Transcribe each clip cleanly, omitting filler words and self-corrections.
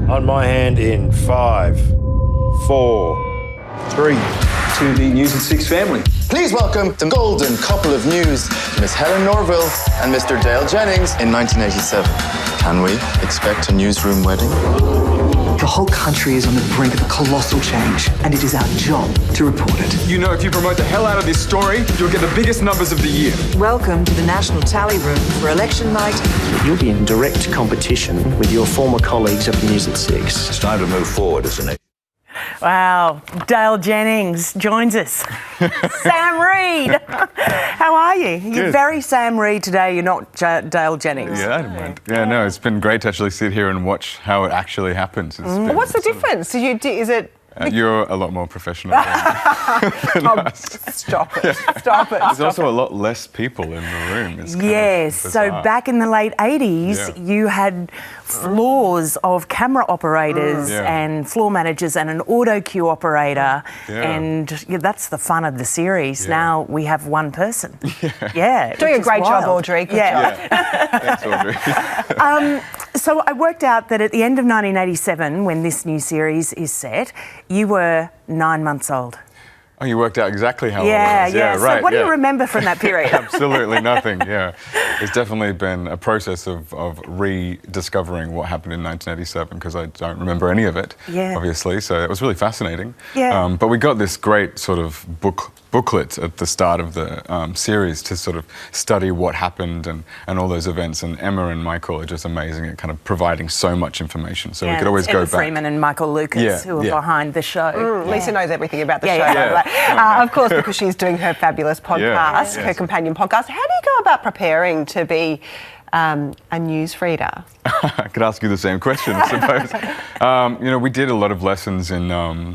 On my hand in 5, 4, 3. To the News at 6 family. Please welcome the golden couple of news, Miss Helen Norville and Mr. Dale Jennings in 1987. Can we expect a newsroom wedding? The whole country is on the brink of a colossal change, and it is our job to report it. You know, if you promote the hell out of this story, you'll get the biggest numbers of the year. Welcome to the National Tally Room for election night. You'll be in direct competition with your former colleagues at the News at 6. It's time to move forward, isn't it? Wow, Dale Jennings joins us. Sam Reid, how are you? You're very Sam Reid today, you're not Dale Jennings. Yeah, I don't mind. Yeah, no, it's been great to actually sit here and watch how it actually happens. What's the difference? Is it... You're a lot more professional than us. Stop it. Stop it. There's also a lot less people in the room. It's yes, so back in the late 80s, you had floors of camera operators and floor managers and an auto cue operator, and that's the fun of the series. Now we have one person. Doing a great job, Audrey. Good job. Thanks, Audrey. So I worked out that at the end of 1987, when this new series is set, you were 9 months old. Oh, you worked out exactly how old I was. Yeah. Right. So what do you remember from that period? Absolutely nothing, It's definitely been a process of rediscovering what happened in 1987 because I don't remember any of it, obviously. So it was really fascinating. But we got this great sort of booklet at the start of the series to sort of study what happened and all those events. And Emma and Michael are just amazing at kind of providing so much information. So we could always go Emma back. Freeman and Michael Lucas, who are behind the show. Lisa knows everything about the show. Of course, because she's doing her fabulous podcast, her companion podcast. How do you go about preparing to be a newsreader? I could ask you the same question, I suppose. We did a lot of lessons in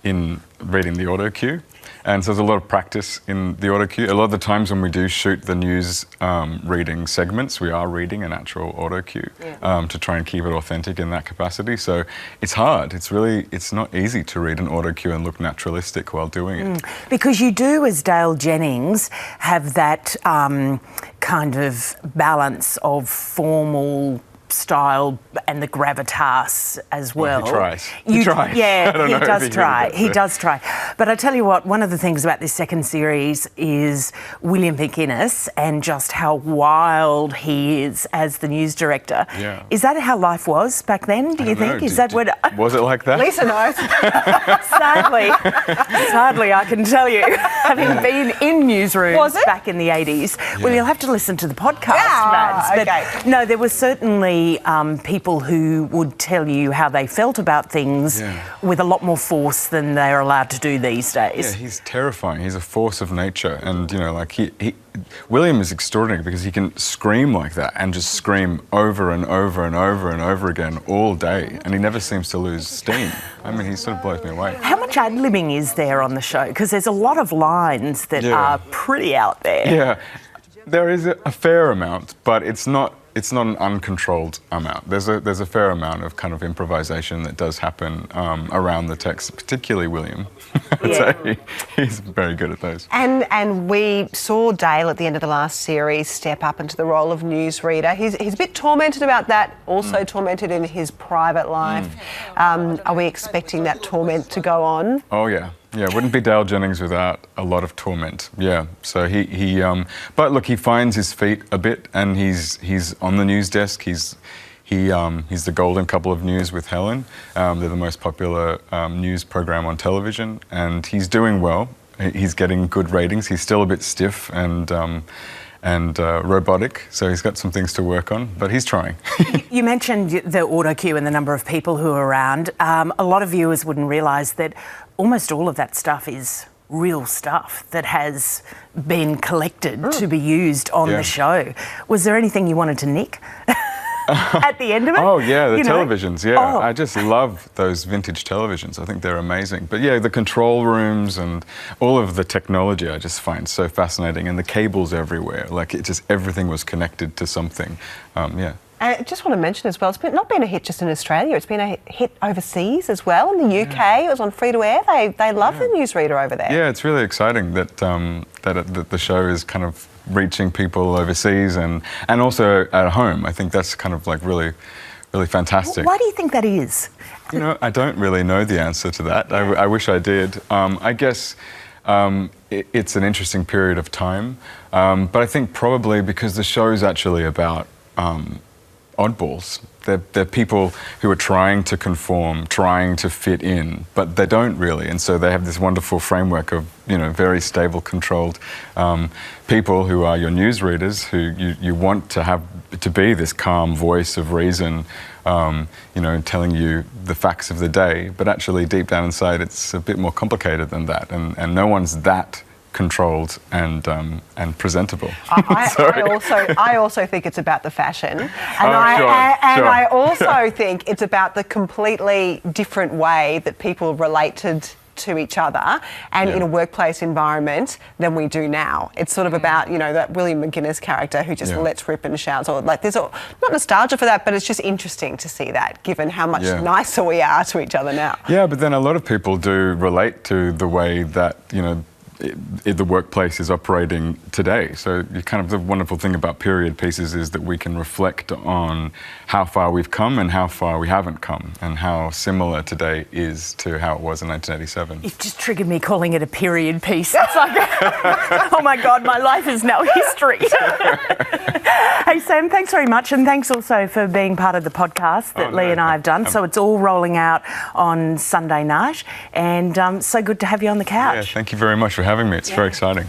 reading the auto cue. And so there's a lot of practice in the auto cue. A lot of the times when we do shoot the news reading segments, we are reading an actual auto cue to try and keep it authentic in that capacity. So it's hard. It's not easy to read an auto cue and look naturalistic while doing it. Because you do, as Dale Jennings, have that kind of balance of formal style and the gravitas as well. He tries. He tries. Yeah, he does try. But I tell you what, one of the things about this second series is William McInnes and just how wild he is as the news director. Yeah. Is that how life was back then, do you think? Was it like that? Lisa knows. Sadly, I can tell you, having been in newsrooms back in the 80s. Well, you'll have to listen to the podcast, Mads. But no, there was certainly people who would tell you how they felt about things with a lot more force than they're allowed to do these days. Yeah, he's terrifying. He's a force of nature. And, William is extraordinary because he can scream like that and just scream over and over and over and over again all day. And he never seems to lose steam. I mean, he sort of blows me away. How much ad-libbing is there on the show? Because there's a lot of lines that are pretty out there. Yeah, there is a fair amount, but it's not an uncontrolled amount. There's a fair amount of kind of improvisation that does happen around the text, particularly William. He's very good at those. And we saw Dale at the end of the last series step up into the role of newsreader. He's a bit tormented about that, also tormented in his private life. Are we expecting that torment to go on? Oh, yeah. Yeah, wouldn't be Dale Jennings without a lot of torment. Yeah, so but look, he finds his feet a bit, and he's on the news desk. He's the golden couple of news with Helen. They're the most popular news program on television, and he's doing well. He's getting good ratings. He's still a bit stiff and robotic, so he's got some things to work on, but he's trying. You mentioned the auto cue and the number of people who are around. A lot of viewers wouldn't realise that almost all of that stuff is real stuff that has been collected to be used on the show. Was there anything you wanted to nick at the end of it? Oh, yeah, the televisions, I just love those vintage televisions. I think they're amazing. But yeah, the control rooms and all of the technology I just find so fascinating, and the cables everywhere. Like, everything was connected to something. I just want to mention as well, it's not been a hit just in Australia, it's been a hit overseas as well. In the UK, it was on free-to-air. They love the newsreader over there. Yeah, it's really exciting that the show is kind of reaching people overseas and also at home. I think that's kind of like really really fantastic. Why do you think that is? You know, I don't really know the answer to that. I wish I did. I guess it's an interesting period of time, but I think probably because the show's actually about oddballs. They're people who are trying to conform, trying to fit in, but they don't really. And so they have this wonderful framework of, you know, very stable, controlled people who are your newsreaders, who you want to have to be this calm voice of reason, you know, telling you the facts of the day. But actually, deep down inside, it's a bit more complicated than that. And no one's that controlled and presentable. I also think it's about the fashion, and Sure. I also think it's about the completely different way that people related to each other and in a workplace environment than we do now. It's sort of about, you know, that William McGuinness character who just lets rip and shouts. Or like, there's not nostalgia for that, but it's just interesting to see that, given how much nicer we are to each other now. Yeah, but then a lot of people do relate to the way that, you know, the workplace is operating today. So kind of the wonderful thing about period pieces is that we can reflect on how far we've come and how far we haven't come, and how similar today is to how it was in 1987. It just triggered me calling it a period piece. It's like, oh my God, my life is now history. Hey Sam, thanks very much, and thanks also for being part of the podcast that Lee and I have done. So it's all rolling out on Sunday night, and so good to have you on the couch. Yeah, thank you very much for having me. It's very exciting.